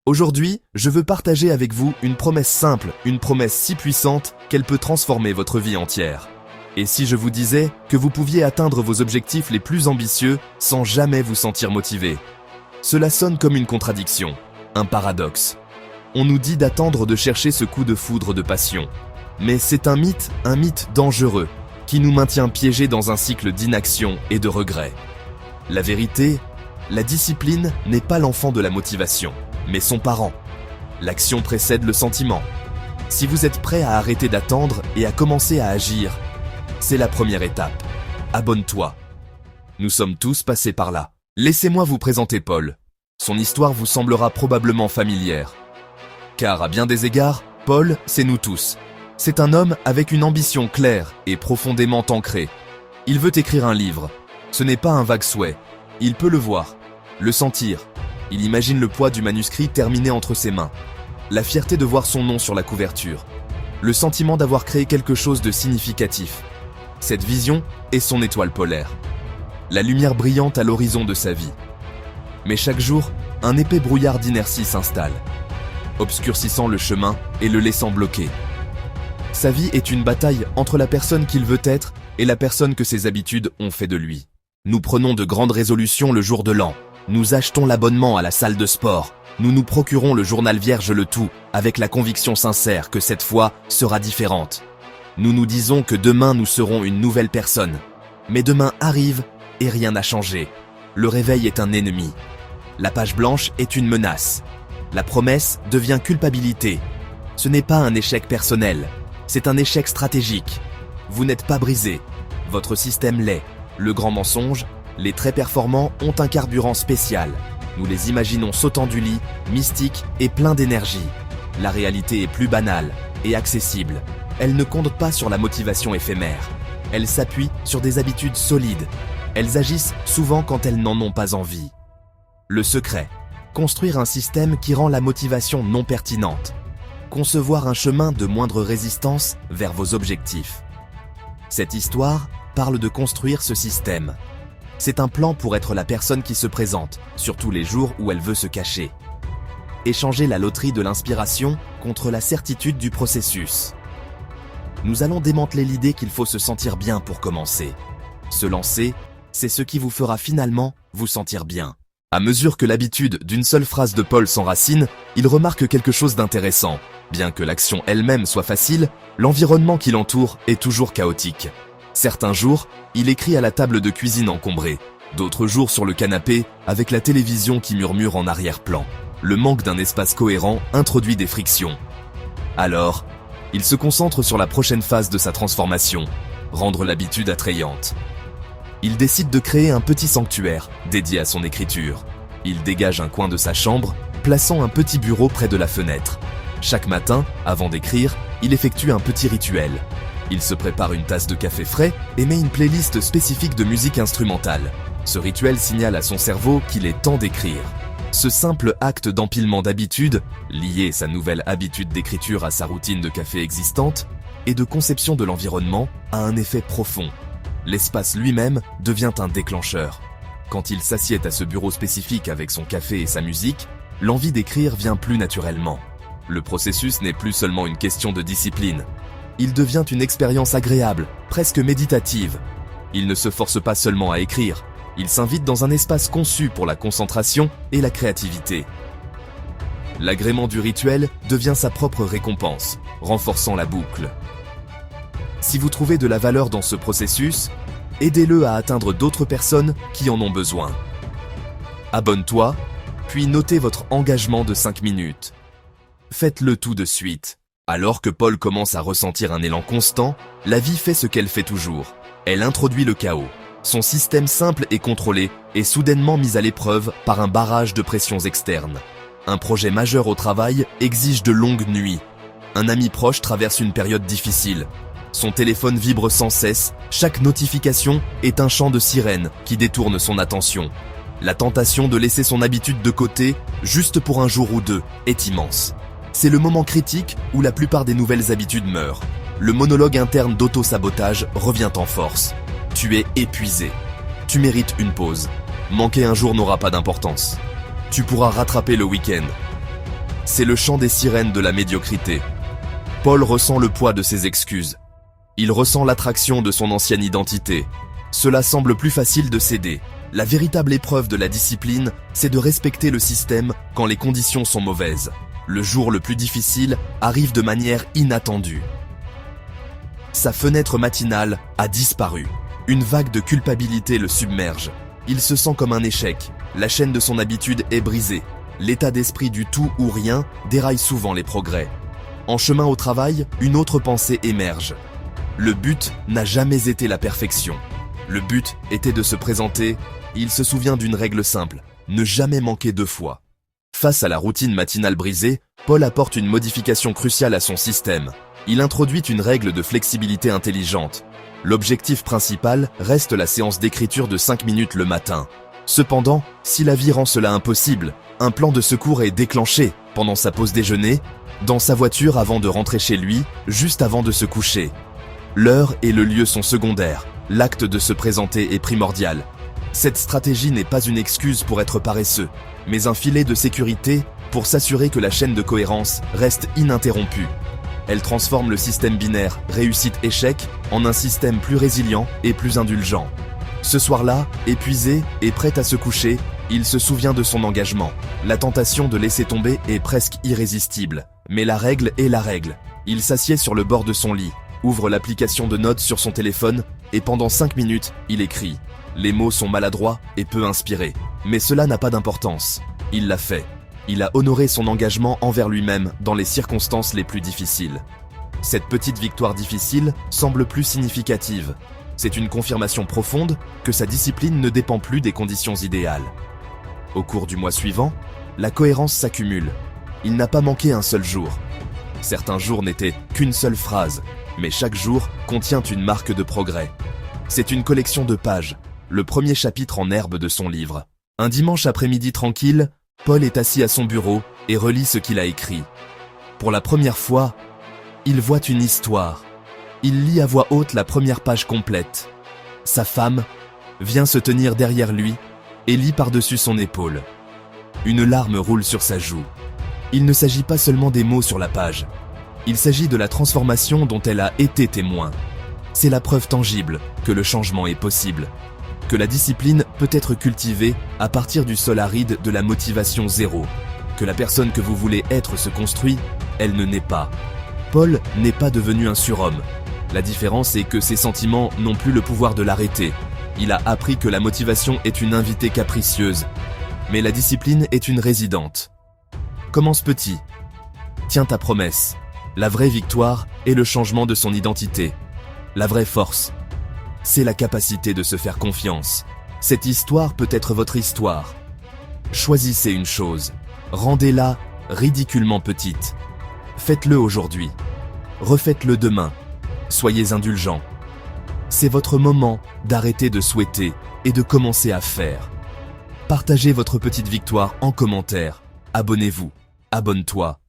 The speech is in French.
Aujourd'hui, je veux partager avec vous une promesse simple, une promesse si puissante qu'elle peut transformer votre vie entière. Et si je vous disais que vous pouviez atteindre vos objectifs les plus ambitieux sans jamais vous sentir motivé? Cela sonne comme une contradiction, un paradoxe. On nous dit d'attendre de chercher ce coup de foudre de passion. Mais c'est un mythe dangereux, qui nous maintient piégés dans un cycle d'inaction et de regret. La vérité, la discipline n'est pas l'enfant de la motivation, mais son parent. L'action précède le sentiment. Si vous êtes prêt à arrêter d'attendre et à commencer à agir, c'est la première étape. Abonne-toi. Nous sommes tous passés par là. Laissez-moi vous présenter Paul. Son histoire vous semblera probablement familière. Car à bien des égards, Paul, c'est nous tous. C'est un homme avec une ambition claire et profondément ancrée. Il veut écrire un livre. Ce n'est pas un vague souhait. Il peut le voir, le sentir. Il imagine le poids du manuscrit terminé entre ses mains. La fierté de voir son nom sur la couverture. Le sentiment d'avoir créé quelque chose de significatif. Cette vision est son étoile polaire. La lumière brillante à l'horizon de sa vie. Mais chaque jour, un épais brouillard d'inertie s'installe, obscurcissant le chemin et le laissant bloqué. Sa vie est une bataille entre la personne qu'il veut être et la personne que ses habitudes ont fait de lui. Nous prenons de grandes résolutions le jour de l'an. Nous achetons l'abonnement à la salle de sport. Nous nous procurons le journal vierge, le tout avec la conviction sincère que cette fois sera différente. Nous nous disons que demain nous serons une nouvelle personne. Mais demain arrive et rien n'a changé. Le réveil est un ennemi. La page blanche est une menace. La promesse devient culpabilité. Ce n'est pas un échec personnel, c'est un échec stratégique. Vous n'êtes pas brisé. Votre système l'est. Le grand mensonge, les très performants ont un carburant spécial. Nous les imaginons sautant du lit, mystiques et pleins d'énergie. La réalité est plus banale et accessible. Elle ne compte pas sur la motivation éphémère. Elle s'appuie sur des habitudes solides. Elles agissent souvent quand elles n'en ont pas envie. Le secret, construire un système qui rend la motivation non pertinente. Concevoir un chemin de moindre résistance vers vos objectifs. Cette histoire parle de construire ce système. C'est un plan pour être la personne qui se présente, surtout les jours où elle veut se cacher. Échanger la loterie de l'inspiration contre la certitude du processus. Nous allons démanteler l'idée qu'il faut se sentir bien pour commencer. Se lancer, c'est ce qui vous fera finalement vous sentir bien. À mesure que l'habitude d'une seule phrase de Paul s'enracine, il remarque quelque chose d'intéressant. Bien que l'action elle-même soit facile, l'environnement qui l'entoure est toujours chaotique. Certains jours, il écrit à la table de cuisine encombrée. D'autres jours sur le canapé, avec la télévision qui murmure en arrière-plan. Le manque d'un espace cohérent introduit des frictions. Alors, il se concentre sur la prochaine phase de sa transformation, rendre l'habitude attrayante. Il décide de créer un petit sanctuaire dédié à son écriture. Il dégage un coin de sa chambre, plaçant un petit bureau près de la fenêtre. Chaque matin, avant d'écrire, il effectue un petit rituel. Il se prépare une tasse de café frais et met une playlist spécifique de musique instrumentale. Ce rituel signale à son cerveau qu'il est temps d'écrire. Ce simple acte d'empilement d'habitudes, lier sa nouvelle habitude d'écriture à sa routine de café existante, et de conception de l'environnement, a un effet profond. L'espace lui-même devient un déclencheur. Quand il s'assied à ce bureau spécifique avec son café et sa musique, l'envie d'écrire vient plus naturellement. Le processus n'est plus seulement une question de discipline. Il devient une expérience agréable, presque méditative. Il ne se force pas seulement à écrire, il s'invite dans un espace conçu pour la concentration et la créativité. L'agrément du rituel devient sa propre récompense, renforçant la boucle. Si vous trouvez de la valeur dans ce processus, aidez-le à atteindre d'autres personnes qui en ont besoin. Abonne-toi, puis notez votre engagement de 5 minutes. Faites-le tout de suite. Alors que Paul commence à ressentir un élan constant, la vie fait ce qu'elle fait toujours. Elle introduit le chaos. Son système simple et contrôlé est soudainement mis à l'épreuve par un barrage de pressions externes. Un projet majeur au travail exige de longues nuits. Un ami proche traverse une période difficile. Son téléphone vibre sans cesse, chaque notification est un chant de sirène qui détourne son attention. La tentation de laisser son habitude de côté, juste pour un jour ou deux, est immense. C'est le moment critique où la plupart des nouvelles habitudes meurent. Le monologue interne d'auto-sabotage revient en force. Tu es épuisé. Tu mérites une pause. Manquer un jour n'aura pas d'importance. Tu pourras rattraper le week-end. C'est le chant des sirènes de la médiocrité. Paul ressent le poids de ses excuses. Il ressent l'attraction de son ancienne identité. Cela semble plus facile de céder. La véritable épreuve de la discipline, c'est de respecter le système quand les conditions sont mauvaises. Le jour le plus difficile arrive de manière inattendue. Sa fenêtre matinale a disparu. Une vague de culpabilité le submerge. Il se sent comme un échec. La chaîne de son habitude est brisée. L'état d'esprit du tout ou rien déraille souvent les progrès. En chemin au travail, une autre pensée émerge. Le but n'a jamais été la perfection. Le but était de se présenter. Il se souvient d'une règle simple, ne jamais manquer 2 fois. Face à la routine matinale brisée, Paul apporte une modification cruciale à son système. Il introduit une règle de flexibilité intelligente. L'objectif principal reste la séance d'écriture de 5 minutes le matin. Cependant, si la vie rend cela impossible, un plan de secours est déclenché pendant sa pause déjeuner, dans sa voiture avant de rentrer chez lui, juste avant de se coucher. L'heure et le lieu sont secondaires, l'acte de se présenter est primordial. Cette stratégie n'est pas une excuse pour être paresseux, mais un filet de sécurité pour s'assurer que la chaîne de cohérence reste ininterrompue. Elle transforme le système binaire réussite-échec en un système plus résilient et plus indulgent. Ce soir-là, épuisé et prêt à se coucher, il se souvient de son engagement. La tentation de laisser tomber est presque irrésistible. Mais la règle est la règle. Il s'assied sur le bord de son lit, ouvre l'application de notes sur son téléphone et pendant 5 minutes, il écrit. Les mots sont maladroits et peu inspirés. Mais cela n'a pas d'importance. Il l'a fait. Il a honoré son engagement envers lui-même dans les circonstances les plus difficiles. Cette petite victoire difficile semble plus significative. C'est une confirmation profonde que sa discipline ne dépend plus des conditions idéales. Au cours du mois suivant, la cohérence s'accumule. Il n'a pas manqué un seul jour. Certains jours n'étaient qu'une seule phrase, mais chaque jour contient une marque de progrès. C'est une collection de pages, le premier chapitre en herbe de son livre. Un dimanche après-midi tranquille, Paul est assis à son bureau et relit ce qu'il a écrit. Pour la première fois, il voit une histoire. Il lit à voix haute la première page complète. Sa femme vient se tenir derrière lui et lit par-dessus son épaule. Une larme roule sur sa joue. Il ne s'agit pas seulement des mots sur la page. Il s'agit de la transformation dont elle a été témoin. C'est la preuve tangible que le changement est possible, que la discipline peut être cultivée à partir du sol aride de la motivation zéro, que la personne que vous voulez être se construit, elle ne naît pas. Paul n'est pas devenu un surhomme. La différence est que ses sentiments n'ont plus le pouvoir de l'arrêter. Il a appris que la motivation est une invitée capricieuse, mais la discipline est une résidente. Commence petit. Tiens ta promesse. La vraie victoire est le changement de son identité. La vraie force, c'est la capacité de se faire confiance. Cette histoire peut être votre histoire. Choisissez une chose. Rendez-la ridiculement petite. Faites-le aujourd'hui. Refaites-le demain. Soyez indulgents. C'est votre moment d'arrêter de souhaiter et de commencer à faire. Partagez votre petite victoire en commentaire. Abonnez-vous. Abonne-toi.